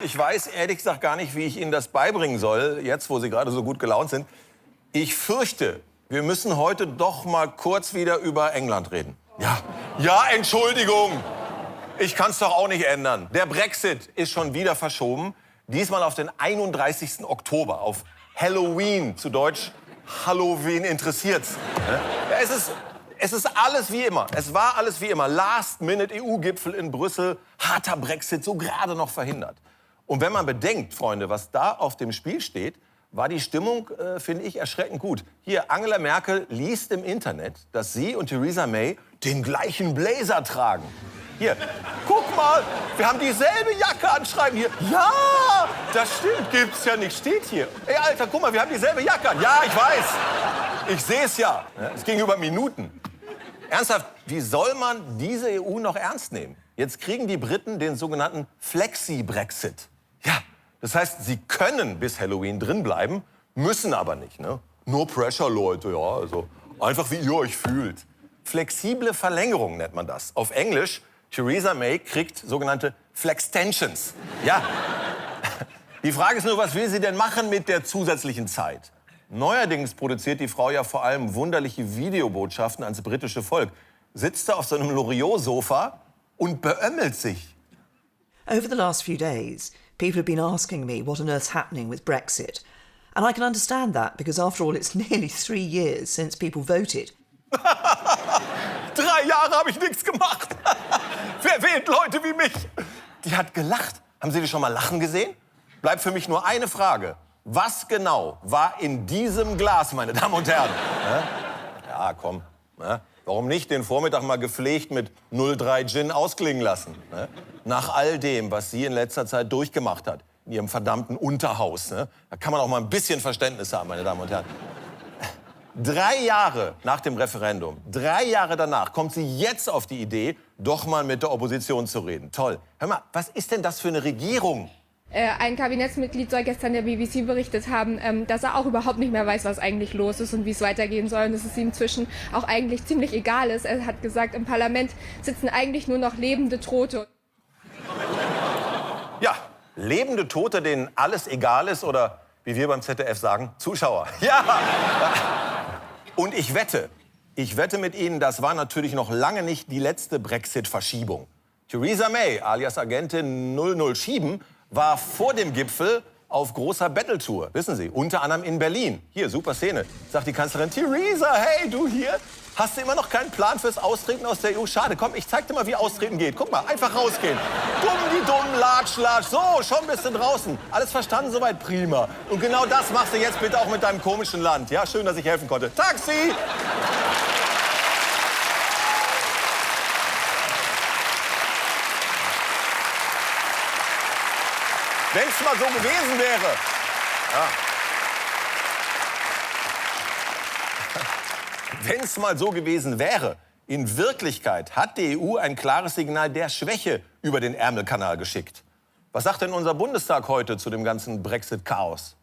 Ich weiß ehrlich gesagt gar nicht, wie ich Ihnen das beibringen soll, jetzt wo Sie gerade so gut gelaunt sind. Ich fürchte, wir müssen heute doch mal kurz wieder über England reden. Ja, Entschuldigung. Ich kann es doch auch nicht ändern. Der Brexit ist schon wieder verschoben. Diesmal auf den 31. Oktober, auf Halloween, zu Deutsch Halloween interessiert's. Ja, es ist alles wie immer. Es war alles wie immer. Last-Minute-EU-Gipfel in Brüssel, harter Brexit, so gerade noch verhindert. Und wenn man bedenkt, Freunde, was da auf dem Spiel steht, war die Stimmung, finde ich, erschreckend gut. Hier, Angela Merkel liest im Internet, dass sie und Theresa May den gleichen Blazer tragen. Hier, guck mal, wir haben dieselbe Jacke an, schreiben hier. Ja, das stimmt, gibt's ja nicht, steht hier. Ey, Alter, guck mal, wir haben dieselbe Jacke an. Ja, ich weiß, ich sehe es ja. Es ging über Minuten. Ernsthaft, wie soll man diese EU noch ernst nehmen? Jetzt kriegen die Briten den sogenannten Flexi-Brexit. Ja, das heißt, sie können bis Halloween drin bleiben, müssen aber nicht. Ne? No pressure, Leute, ja, also einfach wie ihr euch fühlt. Flexible Verlängerung nennt man das. Auf Englisch, Theresa May kriegt sogenannte Flextensions. Ja, die Frage ist nur, was will sie denn machen mit der zusätzlichen Zeit? Neuerdings produziert die Frau ja vor allem wunderliche Videobotschaften ans britische Volk. Sitzt da auf so einem Loriot-Sofa und beömmelt sich. Over the last few days, people have been asking me what on earth's happening with Brexit. And I can understand that, because after all, it's nearly 3 years since people voted. 3 Jahre habe ich nichts gemacht. Wer wählt Leute wie mich? Die hat gelacht. Haben Sie die schon mal lachen gesehen? Bleibt für mich nur eine Frage. Was genau war in diesem Glas, meine Damen und Herren? Ja, komm. Warum nicht den Vormittag mal gepflegt mit 03 Gin ausklingen lassen? Nach all dem, was sie in letzter Zeit durchgemacht hat, in ihrem verdammten Unterhaus. Da kann man auch mal ein bisschen Verständnis haben, meine Damen und Herren. 3 Jahre nach dem Referendum, 3 Jahre danach, kommt sie jetzt auf die Idee, doch mal mit der Opposition zu reden. Toll. Hör mal, was ist denn das für eine Regierung? Ein Kabinettsmitglied soll gestern der BBC berichtet haben, dass er auch überhaupt nicht mehr weiß, was eigentlich los ist und wie es weitergehen soll. Und dass es ihm inzwischen auch eigentlich ziemlich egal ist. Er hat gesagt, im Parlament sitzen eigentlich nur noch lebende Tote. Ja, lebende Tote, denen alles egal ist oder, wie wir beim ZDF sagen, Zuschauer. Ja! Und ich wette mit Ihnen, das war natürlich noch lange nicht die letzte Brexit-Verschiebung. Theresa May, alias Agentin 007, war vor dem Gipfel auf großer Battle-Tour, wissen Sie, unter anderem in Berlin. Hier, super Szene, sagt die Kanzlerin, Theresa, hey, du hier, hast du immer noch keinen Plan fürs Austreten aus der EU? Schade, komm, ich zeig dir mal, wie Austreten geht. Guck mal, einfach rausgehen. Dumm, latsch, so, schon bist du draußen. Alles verstanden, soweit, prima. Und genau das machst du jetzt bitte auch mit deinem komischen Land. Ja, schön, dass ich helfen konnte. Taxi! Wenn es mal so gewesen wäre. Ja. Wenn es mal so gewesen wäre. In Wirklichkeit hat die EU ein klares Signal der Schwäche über den Ärmelkanal geschickt. Was sagt denn unser Bundestag heute zu dem ganzen Brexit-Chaos?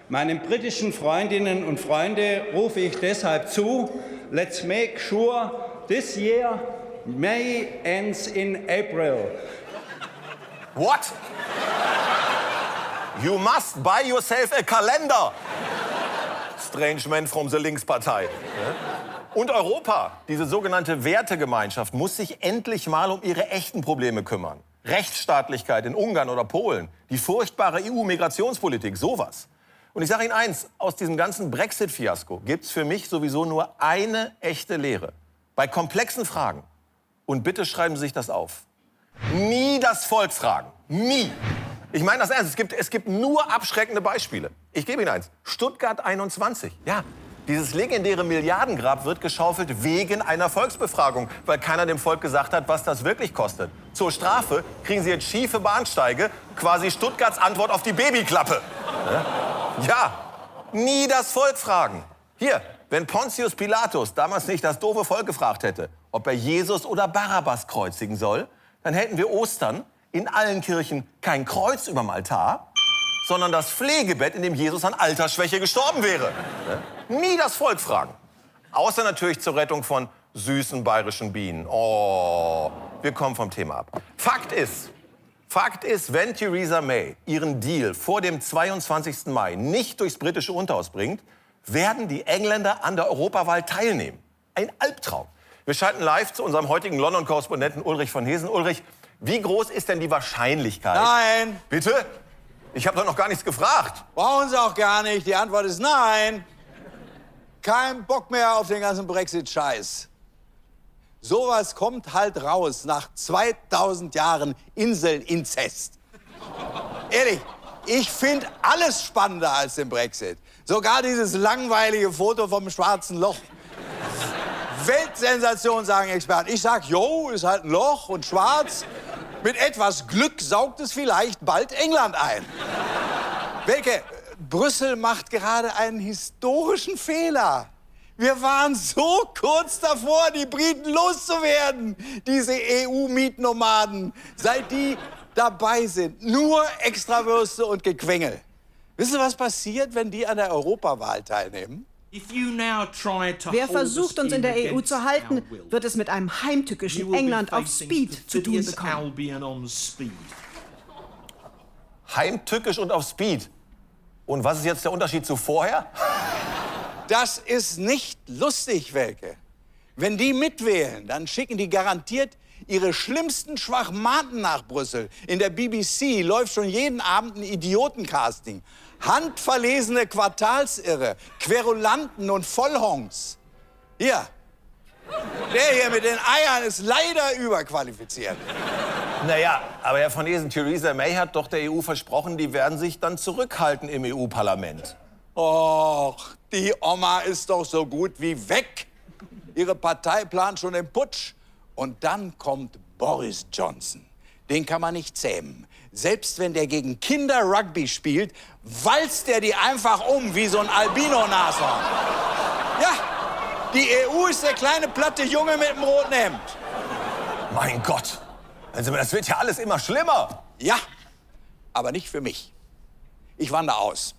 Meinen britischen Freundinnen und Freunden rufe ich deshalb zu, let's make sure this year May ends in April. What? You must buy yourself a calendar. Strange man from the Linkspartei. Und Europa, diese sogenannte Wertegemeinschaft, muss sich endlich mal um ihre echten Probleme kümmern. Rechtsstaatlichkeit in Ungarn oder Polen, die furchtbare EU-Migrationspolitik, sowas. Und ich sage Ihnen eins, aus diesem ganzen Brexit-Fiasko gibt es für mich sowieso nur eine echte Lehre. Bei komplexen Fragen, und bitte schreiben Sie sich das auf, nie das Volk fragen. Nie. Ich meine das ernst. Es gibt nur abschreckende Beispiele. Ich gebe Ihnen eins. Stuttgart 21. Ja, dieses legendäre Milliardengrab wird geschaufelt wegen einer Volksbefragung, weil keiner dem Volk gesagt hat, was das wirklich kostet. Zur Strafe kriegen Sie jetzt schiefe Bahnsteige, quasi Stuttgarts Antwort auf die Babyklappe. Ja, nie das Volk fragen. Hier, wenn Pontius Pilatus damals nicht das doofe Volk gefragt hätte, ob er Jesus oder Barabbas kreuzigen soll, dann hätten wir Ostern in allen Kirchen kein Kreuz überm Altar, sondern das Pflegebett, in dem Jesus an Altersschwäche gestorben wäre. Nie das Volk fragen. Außer natürlich zur Rettung von süßen bayerischen Bienen. Oh, wir kommen vom Thema ab. Fakt ist, Fakt ist, wenn Theresa May ihren Deal vor dem 22. Mai nicht durchs britische Unterhaus bringt, werden die Engländer an der Europawahl teilnehmen. Ein Albtraum. Wir schalten live zu unserem heutigen London-Korrespondenten Ulrich von Hesen. Ulrich, wie groß ist denn die Wahrscheinlichkeit? Nein. Bitte? Ich habe doch noch gar nichts gefragt. Brauchen Sie auch gar nicht. Die Antwort ist nein. Kein Bock mehr auf den ganzen Brexit-Scheiß. Sowas kommt halt raus nach 2000 Jahren Inselinzest. Ehrlich, ich finde alles spannender als den Brexit. Sogar dieses langweilige Foto vom Schwarzen Loch. Weltsensation, sagen Experten. Ich sag, jo, ist halt ein Loch und schwarz. Mit etwas Glück saugt es vielleicht bald England ein. Welke, Brüssel macht gerade einen historischen Fehler. Wir waren so kurz davor, die Briten loszuwerden, diese EU-Mietnomaden. Seit die dabei sind, nur Extrawürste und Gequengel. Wissen Sie, was passiert, wenn die an der Europawahl teilnehmen? Wer versucht, uns in der EU zu halten, wird es mit einem heimtückischen England auf Speed zu tun bekommen. Heimtückisch und auf Speed. Und was ist jetzt der Unterschied zu vorher? Das ist nicht lustig, Welke. Wenn die mitwählen, dann schicken die garantiert ihre schlimmsten Schwachmaten nach Brüssel. In der BBC läuft schon jeden Abend ein Idiotencasting. Handverlesene Quartalsirre, Querulanten und Vollhongs. Hier, der hier mit den Eiern ist leider überqualifiziert. Naja, aber Herr von Hesen, Theresa May hat doch der EU versprochen, die werden sich dann zurückhalten im EU-Parlament. Och, die Oma ist doch so gut wie weg. Ihre Partei plant schon den Putsch. Und dann kommt Boris Johnson. Den kann man nicht zähmen. Selbst wenn der gegen Kinder Rugby spielt, walzt der die einfach um wie so ein Albino-Nashorn. Ja, die EU ist der kleine platte Junge mit dem roten Hemd. Mein Gott, also das wird ja alles immer schlimmer. Ja, aber nicht für mich. Ich wandere aus.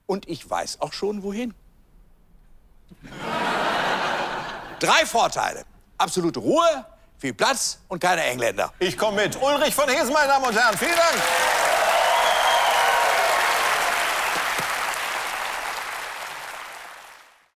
Und ich weiß auch schon, wohin. 3 Vorteile. Absolute Ruhe, viel Platz und keine Engländer. Ich komme mit. Ulrich von Hesen, meine Damen und Herren. Vielen Dank.